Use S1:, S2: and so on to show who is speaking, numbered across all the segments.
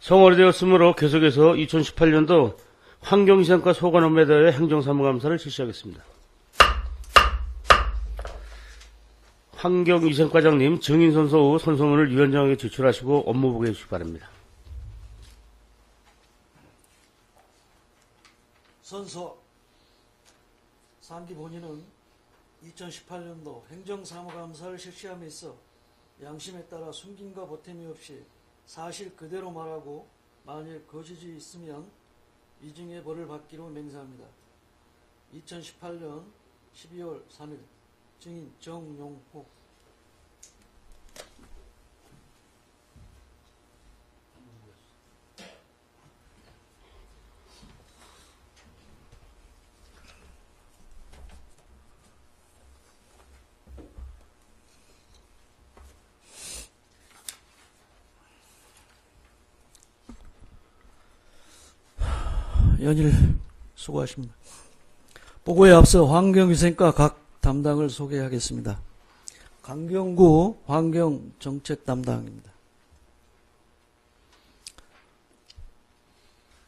S1: 성월이 되었으므로 계속해서 2018년도 환경위생과 소관업무에 대해 행정사무감사를 실시하겠습니다. 환경위생과장님 증인선서 후 선서문을 위원장에게 제출하시고 업무 보고해 주시기 바랍니다.
S2: 선서. 상기 본인은 2018년도 행정사무감사를 실시함에 있어 양심에 따라 숨김과 보탬이 없이 사실 그대로 말하고 만일 거짓이 있으면 이중의 벌을 받기로 맹세합니다. 2018년 12월 3일 증인 정용호. 연일 수고하십니다. 보고에 앞서 환경위생과 각 담당을 소개하겠습니다. 강경구 환경정책 담당입니다.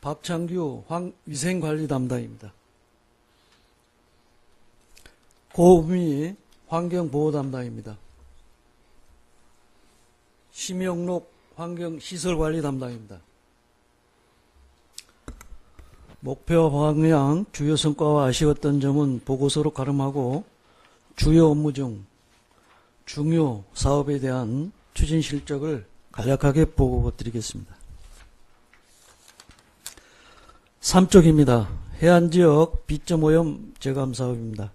S2: 박창규 위생관리 담당입니다. 고은미 환경보호 담당입니다. 심영록 환경시설관리 담당입니다. 목표 방향, 주요 성과와 아쉬웠던 점은 보고서로 가름하고 주요 업무 중 중요 사업에 대한 추진 실적을 간략하게 보고드리겠습니다. 3쪽입니다. 해안지역 비점오염 제감 사업입니다.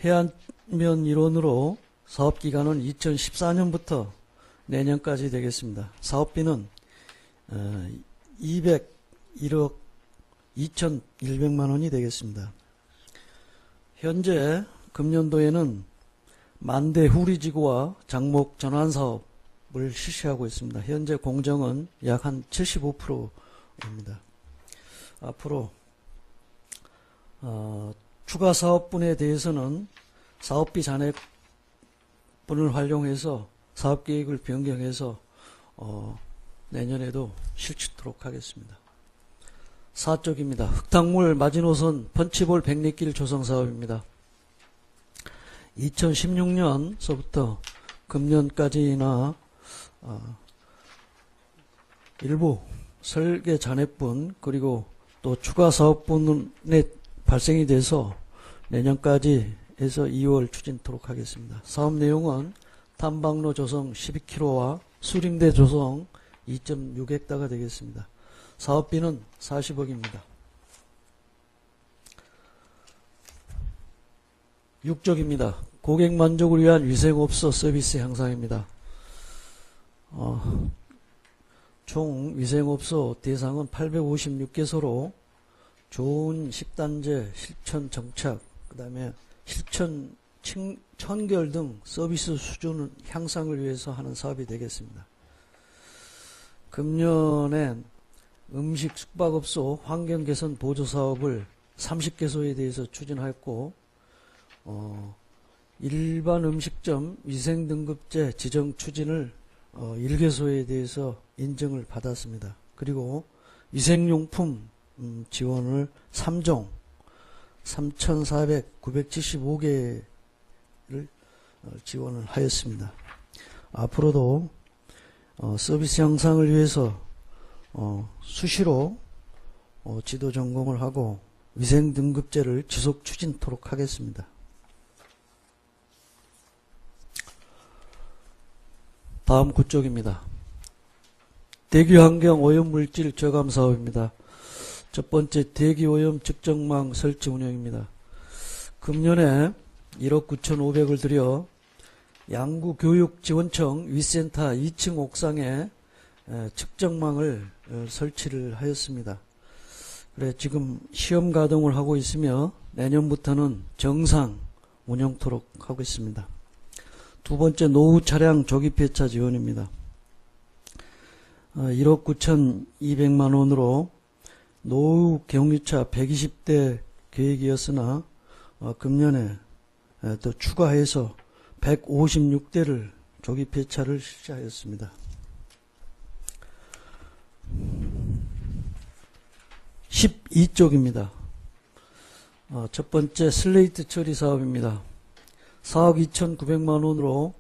S2: 해안면 일원으로 사업기간은 2014년부터 내년까지 되겠습니다. 사업비는 201억 2,100만 원이 되겠습니다. 현재 금년도에는 만대 후리지구와 장목 전환 사업을 실시하고 있습니다. 현재 공정은 약 한 75%입니다. 앞으로 추가 사업분에 대해서는 사업비 잔액분을 활용해서 사업계획을 변경해서 내년에도 실시토록 하겠습니다. 4쪽입니다. 흙탕물 마지노선 펀치볼 백리길 조성 사업입니다. 2016년서부터 금년까지나 일부 설계 잔액분 그리고 또 추가 사업분에 발생이 돼서 내년까지 해서 2월 추진토록 하겠습니다. 사업 내용은 탐방로 조성 12km와 수림대 조성 2.6헥타가 되겠습니다. 사업비는 40억입니다. 6쪽입니다. 고객 만족을 위한 위생업소 서비스 향상입니다. 총 위생업소 대상은 856개소로 좋은 식단제, 실천 정착, 그 다음에 실천 청결 등 서비스 수준 향상을 위해서 하는 사업이 되겠습니다. 금년엔 음식 숙박업소 환경개선 보조사업을 30개소에 대해서 추진하였고 일반 음식점 위생등급제 지정 추진을 1개소에 대해서 인정을 받았습니다. 그리고 위생용품 지원을 3종 3,975개를 지원을 하였습니다. 앞으로도 서비스 향상을 위해서 수시로 지도 점검을 하고 위생등급제를 지속 추진토록 하겠습니다. 다음 9쪽입니다. 대기환경 오염물질 저감 사업입니다. 첫 번째 대기오염 측정망 설치 운영입니다. 금년에 1억 9,500을 들여 양구교육지원청 위센터 2층 옥상에 측정망을 설치를 하였습니다. 그래 지금 시험 가동을 하고 있으며 내년부터는 정상 운영토록 하고 있습니다. 두 번째 노후 차량 조기 폐차 지원입니다. 1억 9,200만 원으로 노후 경유차 120대 계획이었으나 금년에 또 추가해서 156대를 조기 폐차를 실시하였습니다. 12쪽입니다. 첫 번째 슬레이트 처리 사업입니다. 4억 2,900만 원으로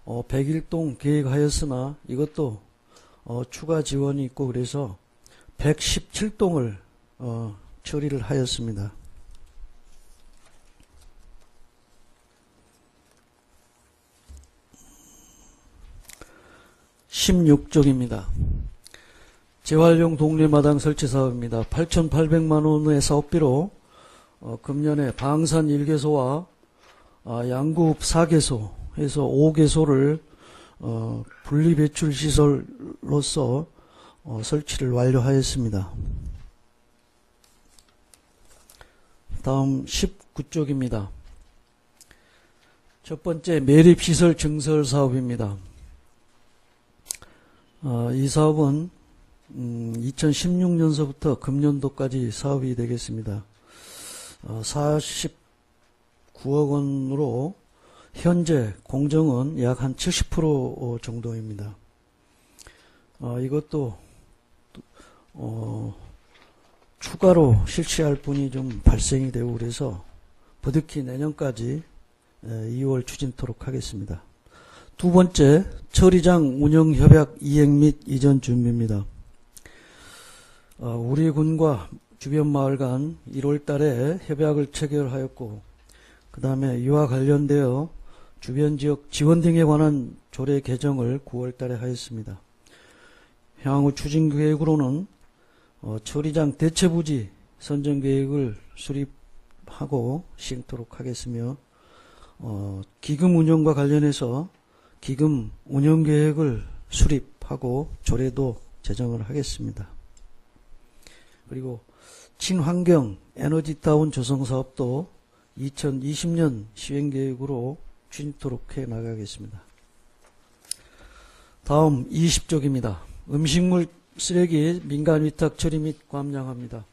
S2: 101동 계획하였으나 이것도 추가 지원이 있고 그래서 117동을 처리를 하였습니다. 16쪽입니다. 재활용 동네마당 설치 사업입니다. 8,800만 원의 사업비로 금년에 방산 1개소와 양구읍 4개소 해서 5개소를 분리배출 시설로서 설치를 완료하였습니다. 다음 19쪽입니다. 첫 번째 매립시설 증설 사업입니다. 이 사업은 2016년서부터 금년도까지 사업이 되겠습니다. 49억 원으로 현재 공정은 약 한 70% 정도입니다. 이것도 추가로 실시할 분이 좀 발생이 되고 그래서 부득이 내년까지 2월 추진토록 하겠습니다. 두 번째 처리장 운영협약 이행 및 이전 준비입니다. 우리 군과 주변 마을 간 1월 달에 협약을 체결하였고 그 다음에 이와 관련되어 주변 지역 지원 등에 관한 조례 개정을 9월 달에 하였습니다. 향후 추진 계획으로는 처리장 대체부지 선정 계획을 수립하고 시행토록 하겠으며 기금 운영과 관련해서 기금 운영 계획을 수립하고 조례도 제정을 하겠습니다. 그리고 친환경 에너지타운 조성사업도 2020년 시행계획으로 추진토록 해 나가겠습니다. 다음 20쪽입니다. 음식물 쓰레기 민간 위탁 처리 및 감량합니다.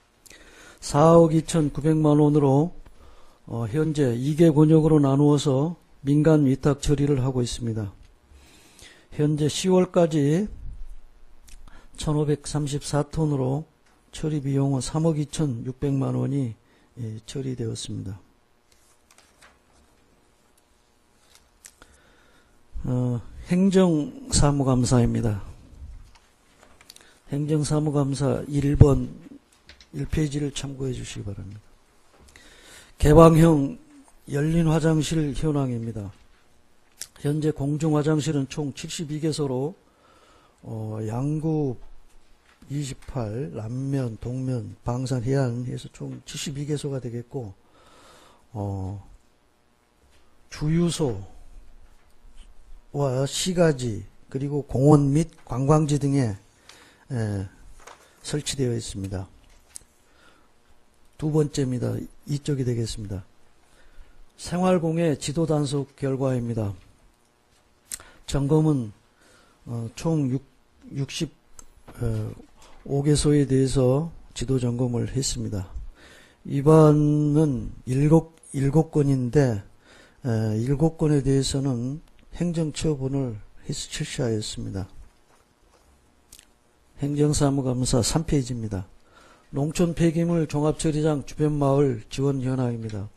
S2: 4억 2,900만 원으로 현재 2개 권역으로 나누어서 민간 위탁 처리를 하고 있습니다. 현재 10월까지 1,534톤으로 처리 비용은 3억 2,600만 원이 처리되었습니다. 행정사무감사입니다. 행정사무감사 1번 1페이지를 참고해 주시기 바랍니다. 개방형 열린 화장실 현황입니다. 현재 공중화장실은 총 72개소로 양구 28, 남면, 동면, 방산, 해안 해서 총 72개소가 되겠고 주유소와 시가지 그리고 공원 및 관광지 등에 설치되어 있습니다. 두 번째입니다. 이쪽이 되겠습니다. 생활공해 지도 단속 결과입니다. 점검은 총 65개소에 대해서 지도 점검을 했습니다. 위반은 7건인데 7건에 대해서는 행정처분을 실시하였습니다. 행정사무감사 3페이지입니다. 농촌 폐기물 종합처리장 주변 마을 지원 현황입니다.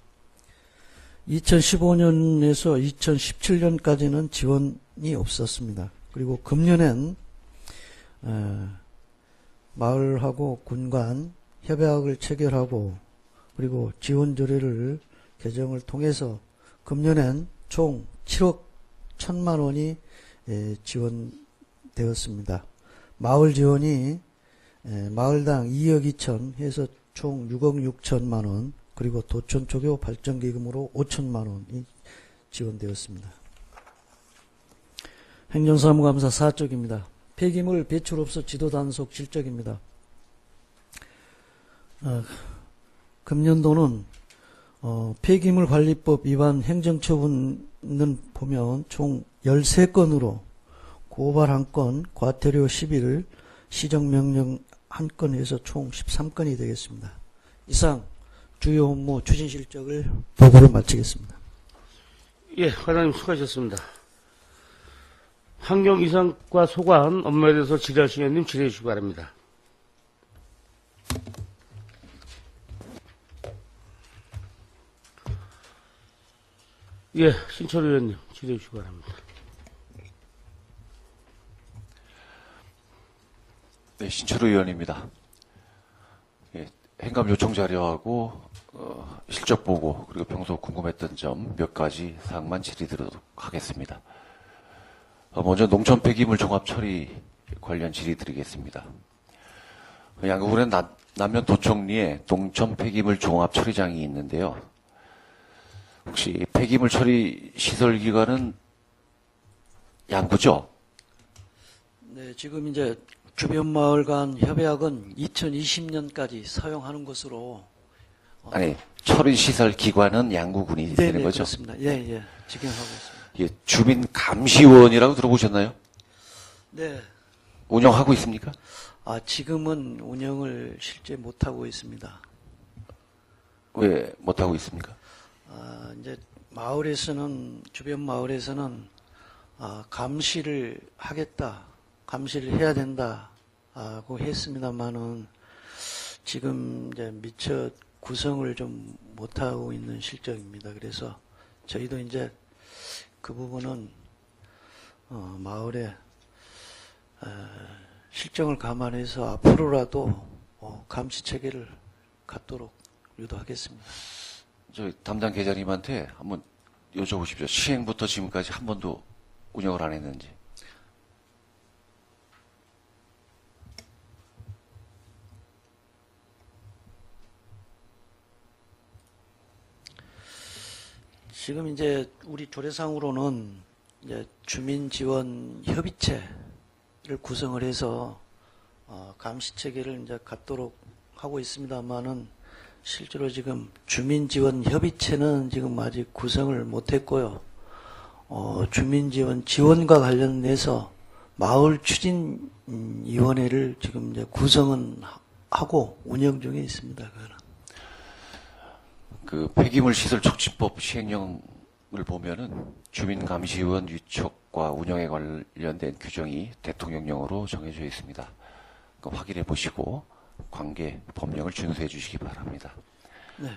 S2: 2015년에서 2017년까지는 지원이 없었습니다. 그리고 금년엔 마을하고 군간 협약을 체결하고 그리고 지원 조례를 개정을 통해서 금년엔 총 7억 1천만 원이 지원되었습니다. 마을 지원이 마을당 2억 2천 해서 총 6억 6천만 원 그리고 도촌초교 발전기금으로 5천만 원이 지원되었습니다. 행정사무감사 4쪽입니다. 폐기물 배출업소 지도단속 실적입니다. 금년도는 폐기물관리법 위반 행정처분은 보면 총 13건으로 고발 1건, 과태료 11을, 시정명령 1건 해서 총 13건이 되겠습니다. 이상 주요 업무 추진 실적을 보고를 마치겠습니다.
S1: 예, 과장님 수고하셨습니다. 환경이상과 소관 업무에 대해서 질의하신 의원님 질의해 주시기 바랍니다. 예, 신철 의원님 질의해 주시기 바랍니다.
S3: 네, 신철 의원입니다. 예, 행감 요청 자료하고 실적 보고 그리고 평소 궁금했던 점 몇 가지 사항만 질의드리도록 하겠습니다. 먼저 농촌 폐기물 종합 처리 관련 질의드리겠습니다. 양구군의 남면 도청리에 농촌 폐기물 종합 처리장이 있는데요. 혹시 폐기물 처리 시설 기관은 양구죠?
S2: 네, 지금 이제 주변 마을 간 협약은 2020년까지 사용하는 것으로
S3: 아니, 처리 시설 기관은 양구군이 되는 거죠?
S2: 그렇습니다. 예, 예. 직행하고 있습니다.
S3: 예, 주민 감시원이라고 들어보셨나요?
S2: 네.
S3: 운영하고 있습니까?
S2: 지금은 운영을 실제 못하고 있습니다.
S3: 왜 못하고 있습니까?
S2: 이제 마을에서는, 주변 마을에서는, 감시를 하겠다, 감시를 해야 된다고 했습니다만은, 지금 이제 미처 구성을 좀 못하고 있는 실정입니다. 그래서 저희도 이제 그 부분은, 마을에, 실정을 감안해서 앞으로라도 감시 체계를 갖도록 유도하겠습니다.
S3: 저희 담당 계장님한테 한번 여쭤보십시오. 시행부터 지금까지 한 번도 운영을 안 했는지.
S2: 지금 이제 우리 조례상으로는 이제 주민지원협의체를 구성을 해서 감시 체계를 이제 갖도록 하고 있습니다만은 실제로 지금 주민지원협의체는 지금 아직 구성을 못했고요. 주민지원 지원과 관련해서 마을 추진위원회를 지금 이제 구성은 하고 운영 중에 있습니다. 그거는.
S3: 그 폐기물 시설 촉진법 시행령을 보면은 주민감시원 위촉과 운영에 관련된 규정이 대통령령으로 정해져 있습니다. 확인해 보시고 관계 법령을 준수해 주시기 바랍니다.
S2: 네,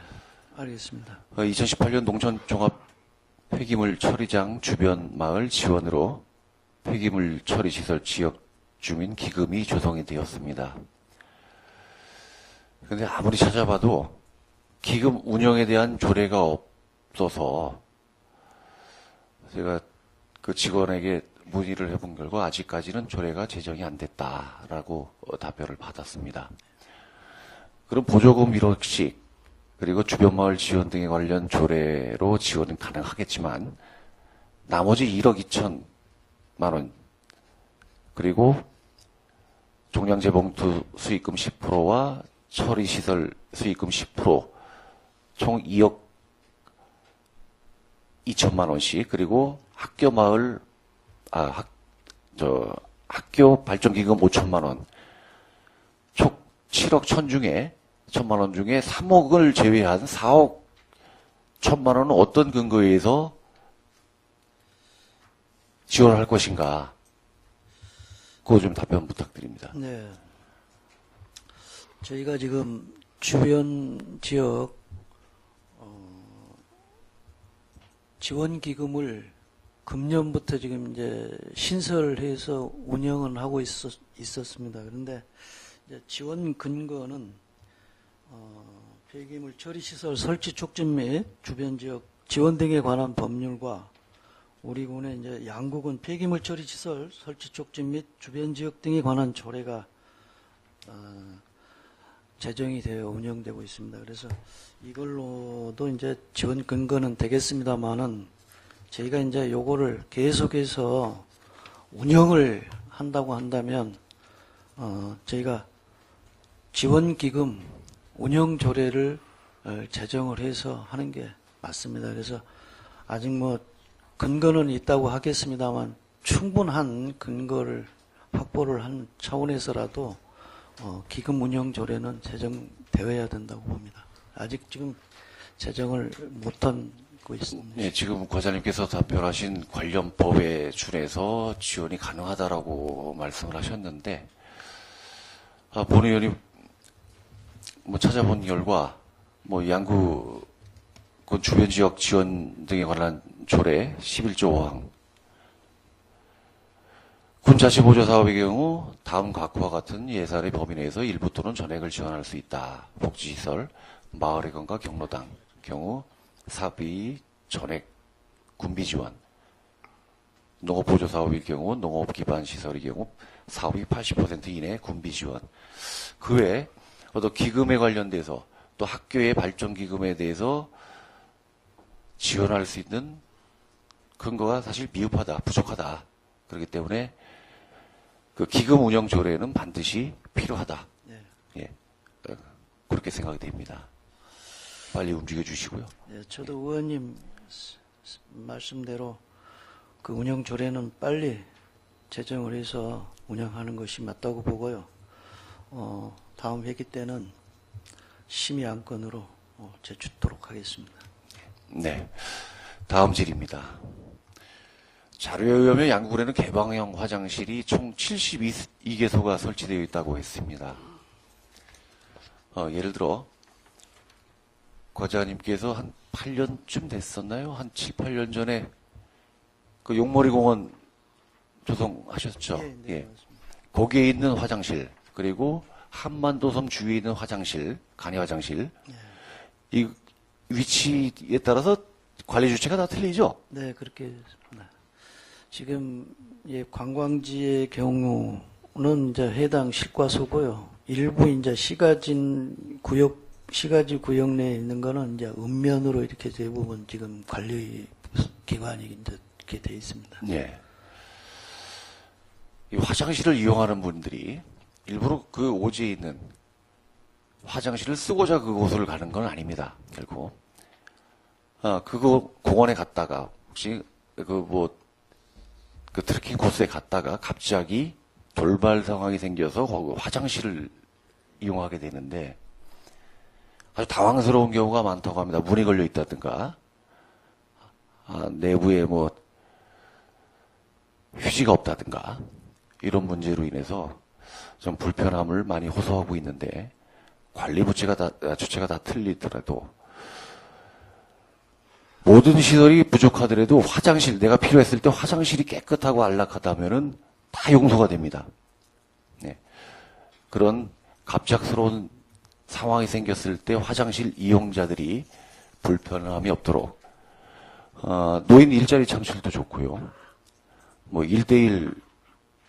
S2: 알겠습니다.
S3: 2018년 농촌 종합 폐기물 처리장 주변 마을 지원으로 폐기물 처리 시설 지역 주민 기금이 조성이 되었습니다. 그런데 아무리 찾아봐도 기금 운영에 대한 조례가 없어서 제가 그 직원에게 문의를 해본 결과 아직까지는 조례가 제정이 안 됐다라고 답변을 받았습니다. 그럼 보조금 1억씩 그리고 주변 마을 지원 등에 관련 조례로 지원은 가능하겠지만 나머지 1억 2천만 원 그리고 종량제봉투 수익금 10%와 처리시설 수익금 10%, 총 2억 2천만 원씩 그리고 학교 마을 학교 발전기금 5천만 원, 총 7억 1천만 원 중에 3억을 제외한 4억 1천만 원은 어떤 근거에 의해서 지원할 것인가? 그거 좀 답변 부탁드립니다.
S2: 네. 저희가 지금 주변 지역 지원기금을 금년부터 지금 이제 신설해서 운영은 하고 있었습니다. 그런데 이제 지원 근거는 폐기물 처리시설 설치 촉진 및 주변 지역 지원 등에 관한 법률과 우리 군의 이제 양구군 폐기물 처리시설 설치 촉진 및 주변 지역 등에 관한 조례가 제정이 되어 운영되고 있습니다. 그래서 이걸로도 이제 지원 근거는 되겠습니다만은 저희가 이제 요거를 계속해서 운영을 한다고 한다면 저희가 지원기금 운영 조례를 제정을 해서 하는 게 맞습니다. 그래서 아직 뭐 근거는 있다고 하겠습니다만 충분한 근거를 확보를 한 차원에서라도 기금 운영 조례는 제정되어야 된다고 봅니다. 아직 지금 제정을 못하고 있습니다.
S3: 네, 지금 과장님께서 답변하신 관련 법에 준해서 지원이 가능하다라고 말씀을 하셨는데, 본 의원님 뭐 찾아본 결과, 뭐 양구군 주변 지역 지원 등에 관한 조례 11조 5항. 군자치보조 사업의 경우 다음 각과 같은 예산의 범위 내에서 일부 또는 전액을 지원할 수 있다. 복지시설, 마을회관과 경로당 경우 사비 전액 군비 지원. 농업보조 사업일 경우 농업 기반 시설의 경우 사업이 80% 이내 군비 지원. 그 외에 어떤 기금에 관련돼서 또 학교의 발전 기금에 대해서 지원할 수 있는 근거가 사실 미흡하다, 부족하다. 그렇기 때문에 그 기금 운영 조례는 반드시 필요하다.
S2: 네.
S3: 예, 그렇게 생각이 됩니다. 빨리 움직여 주시고요.
S2: 네, 저도 의원님 말씀대로 그 운영 조례는 빨리 제정을 해서 운영하는 것이 맞다고 보고요. 다음 회기 때는 심의 안건으로 제출토록 하겠습니다.
S3: 네. 다음 질입니다. 자료에 의하면 양구군에는 개방형 화장실이 총 72개소가 설치되어 있다고 했습니다. 예를 들어, 과장님께서 한 8년쯤 됐었나요? 한 7, 8년 전에 그 용머리 공원 조성하셨죠?
S2: 네, 네,
S3: 예.
S2: 맞습니다.
S3: 거기에 있는 화장실, 그리고 한만도섬 주위에 있는 화장실, 간이 화장실, 이 위치에 따라서 관리 주체가 다 틀리죠?
S2: 네, 그렇게 네. 지금 관광지의 경우는 이제 해당 실과소고요. 일부 이제 시가지 구역 내에 있는 거는 이제 읍면으로 이렇게 대부분 지금 관리 기관이 이제 이렇게 돼 있습니다.
S3: 예. 이 화장실을 이용하는 분들이 일부러 그 오지에 있는 화장실을 쓰고자 그곳을 가는 건 아닙니다. 결국. 그거 공원에 갔다가 혹시 그 트레킹 코스에 갔다가 갑자기 돌발 상황이 생겨서 거기 화장실을 이용하게 되는데 아주 당황스러운 경우가 많다고 합니다. 문이 걸려 있다든가, 내부에 휴지가 없다든가, 이런 문제로 인해서 좀 불편함을 많이 호소하고 있는데, 관리 주체가 다 틀리더라도, 모든 시설이 부족하더라도 화장실, 내가 필요했을 때 화장실이 깨끗하고 안락하다면은 다 용서가 됩니다. 네. 그런 갑작스러운 상황이 생겼을 때 화장실 이용자들이 불편함이 없도록, 노인 일자리 창출도 좋고요. 1대1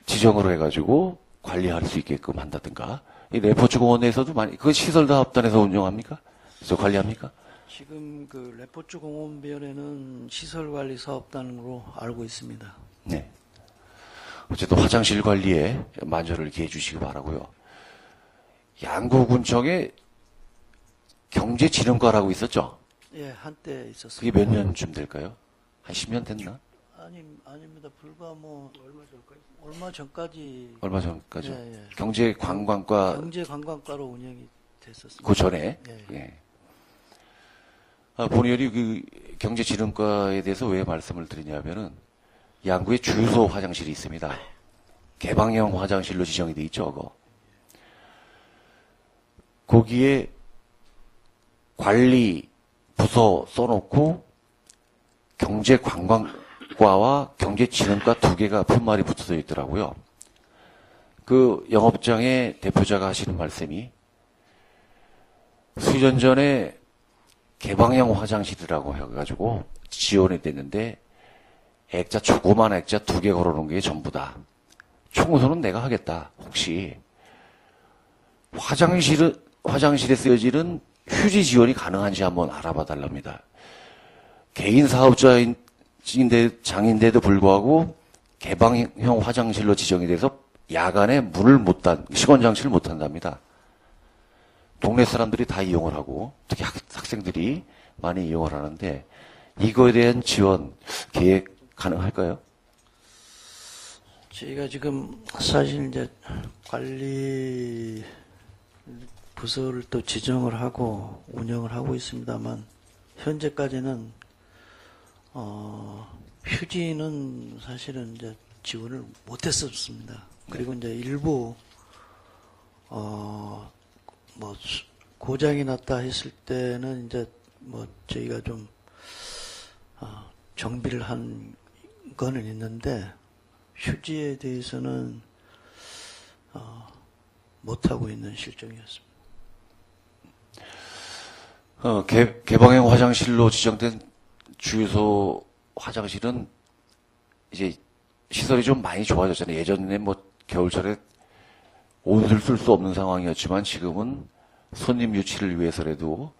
S3: 지정으로 해가지고 관리할 수 있게끔 한다든가, 이 레포츠 공원에서도 그 시설사업단에서 운영합니까? 그래서 관리합니까?
S2: 지금 그 레포츠 공원변에는 시설관리 사업단으로 알고 있습니다.
S3: 네. 어쨌든 화장실 관리에 만전을 기해 주시기 바라고요. 양구군청에 경제진흥과라고 있었죠?
S2: 예, 한때 있었습니다.
S3: 그게 몇 년쯤 될까요? 한 10년 됐나?
S2: 아닙니다. 불과 얼마 전까지.
S3: 얼마 전까지요?
S2: 예, 예.
S3: 경제관광과
S2: 경제관광과로 운영이 됐었습니다.
S3: 그 전에.
S2: 예.
S3: 예. 본의원이 그 경제진흥과에 대해서 왜 말씀을 드리냐면은 양구에 주유소 화장실이 있습니다. 개방형 화장실로 지정이 돼 있죠, 그거. 거기에 관리 부서 써놓고 경제관광과와 경제진흥과 두 개가 푯말이 붙어져 있더라고요. 그 영업장의 대표자가 하시는 말씀이 수년 전에 개방형 화장실이라고 해가지고 지원이 됐는데 조그만 액자 2개 걸어놓은 게 전부다. 청소는 내가 하겠다. 혹시 화장실에 쓰여지는 휴지 지원이 가능한지 한번 알아봐 달랍니다. 개인 사업자인데도 불구하고 개방형 화장실로 지정이 돼서 야간에 시건 장치를 못 한답니다. 동네 사람들이 다 이용을 하고 특히 학생들이 많이 이용을 하는데 이거에 대한 지원 계획 가능할까요?
S2: 저희가 지금 사실 이제 관리 부서를 또 지정을 하고 운영을 하고 있습니다만 현재까지는 휴지는 사실은 이제 지원을 못했었습니다. 그리고 이제 일부 고장이 났다 했을 때는 이제 저희가 좀 정비를 한 거는 있는데 휴지에 대해서는 못하고 있는 실정이었습니다.
S3: 개방형 화장실로 지정된 주유소 화장실은 이제 시설이 좀 많이 좋아졌잖아요. 예전에 뭐 겨울철에 온수를 쓸 수 없는 상황이었지만 지금은 손님 유치를 위해서라도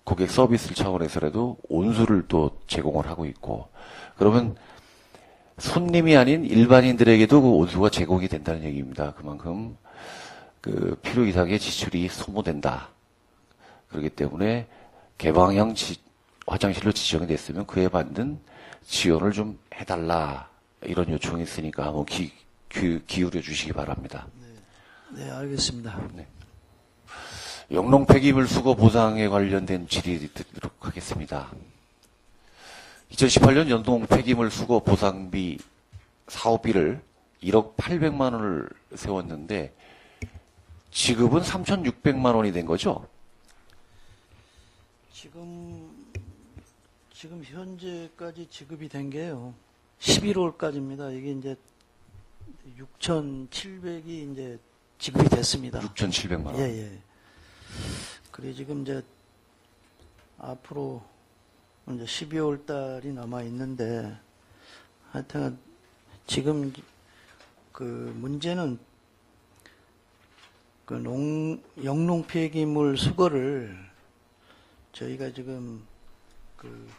S3: 고객 서비스를 차원에서라도 온수를 또 제공을 하고 있고, 그러면 손님이 아닌 일반인들에게도 그 온수가 제공이 된다는 얘기입니다. 그만큼 그 필요 이상의 지출이 소모된다. 그렇기 때문에 개방형 화장실로 지정이 됐으면 그에 맞는 지원을 좀 해달라, 이런 요청이 있으니까 한번 기울여 주시기 바랍니다.
S2: 네, 알겠습니다.
S3: 네. 영농 폐기물 수거 보상에 관련된 질의 드리도록 하겠습니다. 2018년 영농 폐기물 수거 보상비 사업비를 1억 800만 원을 세웠는데 지급은 3,600만 원이 된 거죠?
S2: 지금 현재까지 지급이 된 게요. 11월까지입니다. 이게 이제 6,700이 이제 지급이 됐습니다.
S3: 6,700만 원.
S2: 예. 그래 지금 이제 앞으로 이제 12월 달이 남아 있는데, 하여튼 지금 그 문제는 그 영농 폐기물 수거를 저희가 지금 그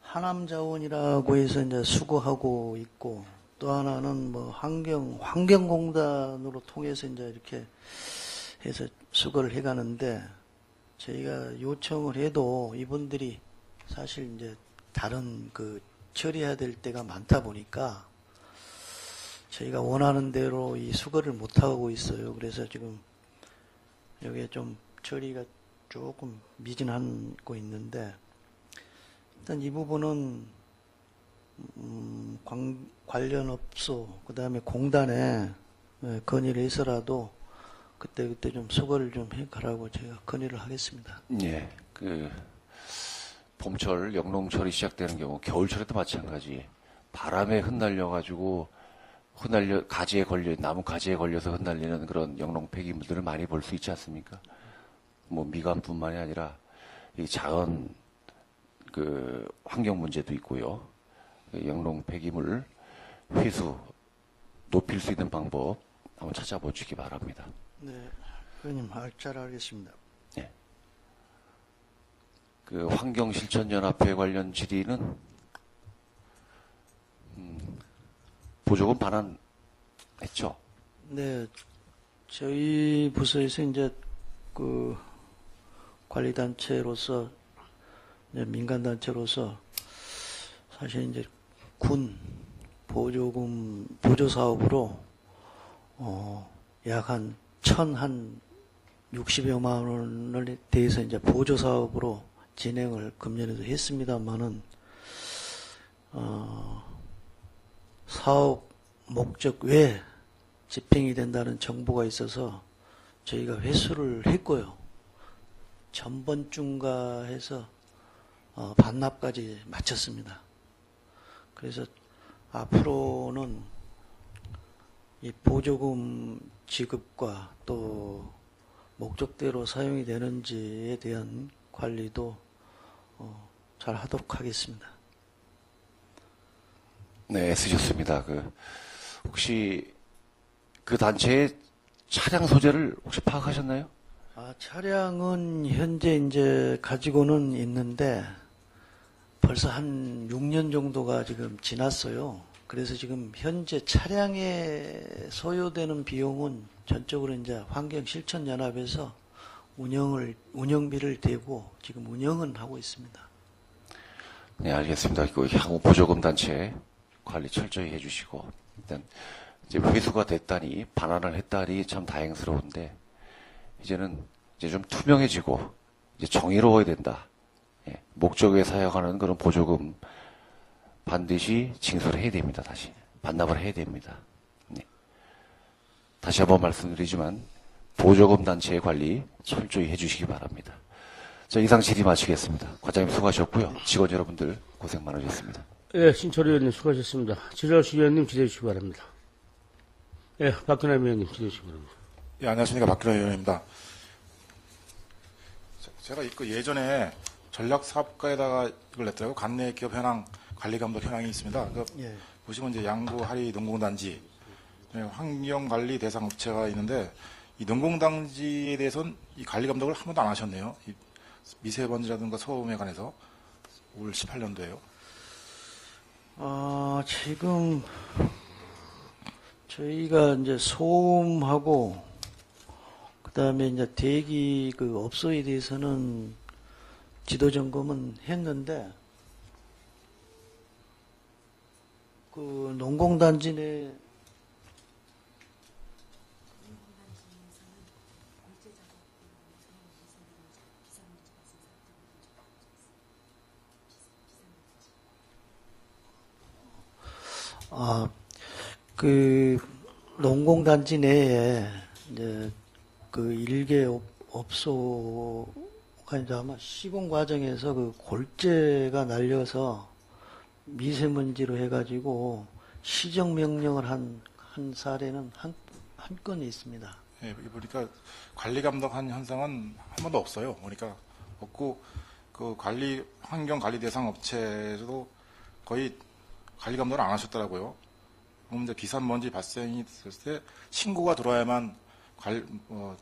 S2: 하남자원이라고 해서 이제 수거하고 있고, 또 하나는 뭐 환경공단으로 통해서 이제 이렇게 해서 수거를 해가는데, 저희가 요청을 해도 이분들이 사실 이제 다른 그 처리해야 될 때가 많다 보니까 저희가 원하는 대로 이 수거를 못 하고 있어요. 그래서 지금 여기에 좀 처리가 조금 미진하고 있는데, 일단 이 부분은 관련 업소, 그 다음에 공단에 건의를 해서라도 그때 좀 수거를 좀 해가라고 제가 건의를 하겠습니다.
S3: 예. 봄철 영농철이 시작되는 경우, 겨울철에도 마찬가지. 바람에 흩날려가지고 가지에 나무 가지에 걸려서 흩날리는 그런 영농 폐기물들을 많이 볼 수 있지 않습니까? 뭐 미관뿐만이 아니라 이 자연 환경 문제도 있고요. 영농 폐기물 회수 높일 수 있는 방법 한번 찾아보시기 바랍니다.
S2: 네, 의원님 잘 알겠습니다.
S3: 네. 환경실천연합회 관련 질의는 보조금 반환했죠?
S2: 네, 저희 부서에서 이제 관리단체로서, 민간단체로서 사실 이제 군 보조 사업으로 약 한 1,060여만 원을 대해서 이제 보조 사업으로 진행을 금년에도 했습니다만은 사업 목적 외에 집행이 된다는 정보가 있어서 저희가 회수를 했고요. 전번주인가 해서 반납까지 마쳤습니다. 그래서 앞으로는 이 보조금 지급과 또 목적대로 사용이 되는지에 대한 관리도 잘 하도록 하겠습니다.
S3: 네, 애쓰셨습니다. 혹시 그 단체의 차량 소재를 혹시 파악하셨나요?
S2: 차량은 현재 이제 가지고는 있는데 벌써 한 6년 정도가 지금 지났어요. 그래서 지금 현재 차량에 소요되는 비용은 전적으로 이제 환경실천연합에서 운영비를 대고 지금 운영은 하고 있습니다.
S3: 네, 알겠습니다. 향후 보조금 단체 관리 철저히 해주시고, 일단 이제 회수가 됐다니, 반환을 했다니 참 다행스러운데, 이제는 이제 좀 투명해지고 이제 정의로워야 된다. 예, 목적에 사용하는 그런 보조금 반드시 징수를 해야 됩니다. 다시 반납을 해야 됩니다. 네. 다시 한번 말씀드리지만 보조금 단체의 관리 철저히 해주시기 바랍니다. 자, 이상 질의 마치겠습니다. 과장님 수고하셨고요. 직원 여러분들 고생 많으셨습니다.
S1: 예, 신철 의원님 수고하셨습니다. 지라시 의원님 기대해 주시기 바랍니다. 예, 박근혜 의원님 기대해 주시기 바랍니다.
S4: 예, 안녕하십니까. 박근혜 의원입니다. 제가 그 예전에 전략사업가에다가 이걸 냈더라고요. 관내 기업 현황, 관리감독 현황이 있습니다.
S2: 예.
S4: 보시면 이제 양구, 하리, 농공단지, 환경관리 대상 업체가 있는데, 이 농공단지에 대해서는 이 관리감독을 한 번도 안 하셨네요. 이 미세먼지라든가 소음에 관해서 올 18년도에요.
S2: 지금 저희가 이제 소음하고 그다음에 이제 대기 그 업소에 대해서는 지도 점검은 했는데 그 농공단지 내 그 농공단지 내에 이제 그 일개 업소가 이제 아마 시공 과정에서 그 골재가 날려서 미세먼지로 해가지고 시정 명령을 한 사례는 한 건이 있습니다.
S4: 예, 보니까 관리감독한 현상은 한 번도 없어요. 그러니까 없고, 그 환경관리 대상 업체에서도 거의 관리감독을 안 하셨더라고요. 그럼 이제 비산먼지 발생이 됐을 때 신고가 들어와야만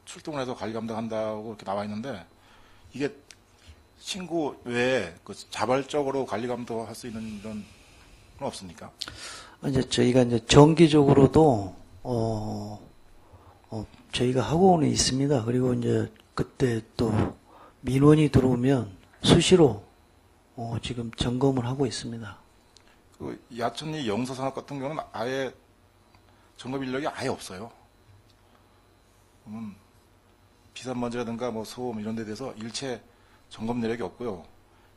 S4: 출동을 해서 관리감독한다고 이렇게 나와 있는데, 이게 신고 외에 그 자발적으로 관리감독할 수 있는 이런 건 없습니까?
S2: 이제 저희가 이제 정기적으로도 저희가 하고는 있습니다. 그리고 이제 그때 또 민원이 들어오면 수시로 지금 점검을 하고 있습니다.
S4: 그 야천리 영서산업 같은 경우는 아예 점검 인력이 아예 없어요. 비산먼지라든가 뭐 소음 이런 데 대해서 일체 점검 내력이 없고요.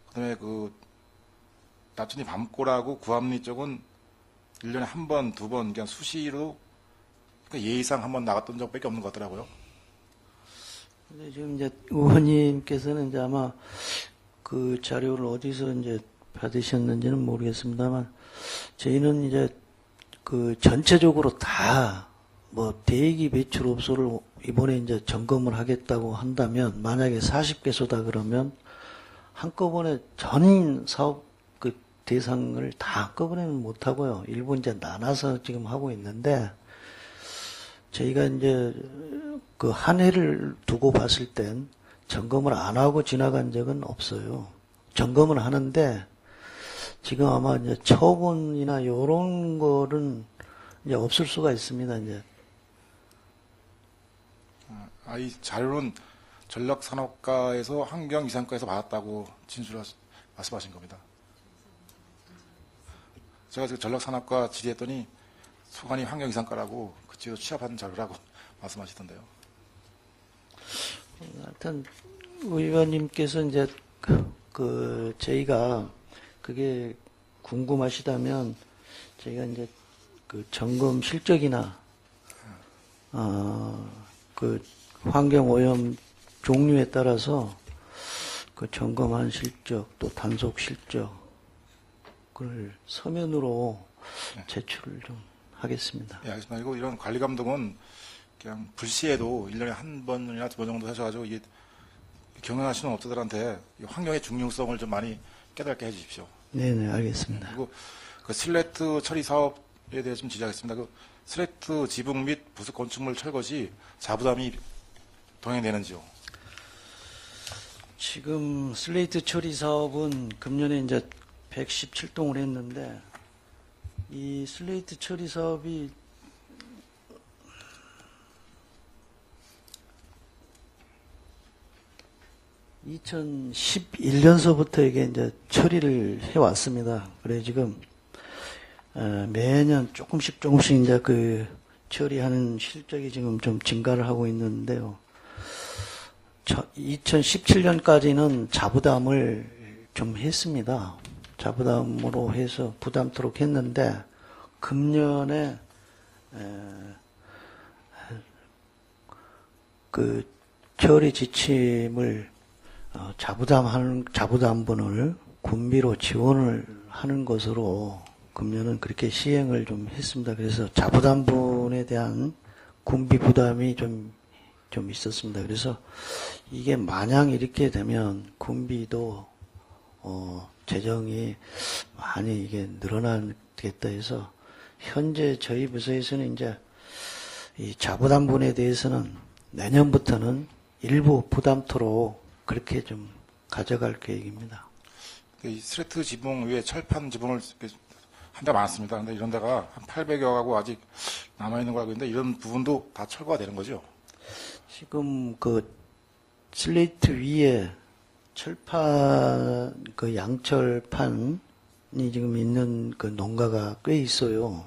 S4: 그다음에 그 나천리 밤골하고 구암리 쪽은 1년에 한 번, 두 번 그냥 수시로 그러니까 예의상 한 번 나갔던 적밖에 없는 것 같더라고요.
S2: 근데 지금 이제 의원님께서는 이제 아마 그 자료를 어디서 이제 받으셨는지는 모르겠습니다만 저희는 이제 그 전체적으로 다 뭐 대기 배출 업소를 이번에 이제 점검을 하겠다고 한다면 만약에 40개소다 그러면 한꺼번에 전 사업 그 대상을 다 한꺼번에는 못 하고요. 일부 이제 나눠서 지금 하고 있는데 저희가 이제 그 한 해를 두고 봤을 땐 점검을 안 하고 지나간 적은 없어요. 점검을 하는데 지금 아마 이제 처분이나 요런 거는 이제 없을 수가 있습니다, 이제.
S4: 이 자료는 전략산업과에서 환경이상과에서 받았다고 말씀하신 겁니다. 제가 지금 전략산업과 질의했더니 소관이 환경이상과라고 그쪽에서 취합한 자료라고 말씀하시던데요.
S2: 하여튼 의원님께서 이제 그 저희가 그게 궁금하시다면 저희가 이제 그 점검 실적이나 그 환경 오염 종류에 따라서 그 점검한 실적 또 단속 실적을 서면으로 제출을 좀 하겠습니다.
S4: 예, 알겠습니다. 그리고 이런 관리 감독은 그냥 불시에도 1년에 한 번이나 두 번 정도 하셔가지고 이게 경영하시는 업체들한테 이 환경의 중요성을 좀 많이 깨닫게 해주십시오.
S2: 네네, 알겠습니다.
S4: 그리고 그 슬레이트 처리 사업에 대해서 좀 지적하겠습니다. 그 슬레이트 지붕 및 부속 건축물 철거 시 자부담이 동행되는지요?
S2: 지금 슬레이트 처리 사업은 금년에 이제 117동을 했는데 이 슬레이트 처리 사업이 (2011년서부터) 이게 이제 처리를 해왔습니다. 그래 지금 매년 조금씩 이제 그 처리하는 실적이 지금 좀 증가를 하고 있는데요. 2017년까지는 자부담을 좀 했습니다. 자부담으로 해서 부담토록 했는데 금년에 그 처리 지침을 자부담분을 군비로 지원을 하는 것으로 금년은 그렇게 시행을 좀 했습니다. 그래서 자부담분에 대한 군비 부담이 좀 있었습니다. 그래서 이게 마냥 이렇게 되면 군비도 재정이 많이 이게 늘어나겠다 해서 현재 저희 부서에서는 이제 이 자부담분에 대해서는 내년부터는 일부 부담토록 그렇게 좀 가져갈 계획입니다.
S4: 이 스레트 지붕 위에 철판 지붕을 한 대 많습니다. 근데 이런 데가 한 800여 가구 아직 남아있는 거 알고 있는데 이런 부분도 다 철거가 되는 거죠?
S2: 지금 그 슬레이트 위에 철판, 그 양철판이 지금 있는 그 농가가 꽤 있어요.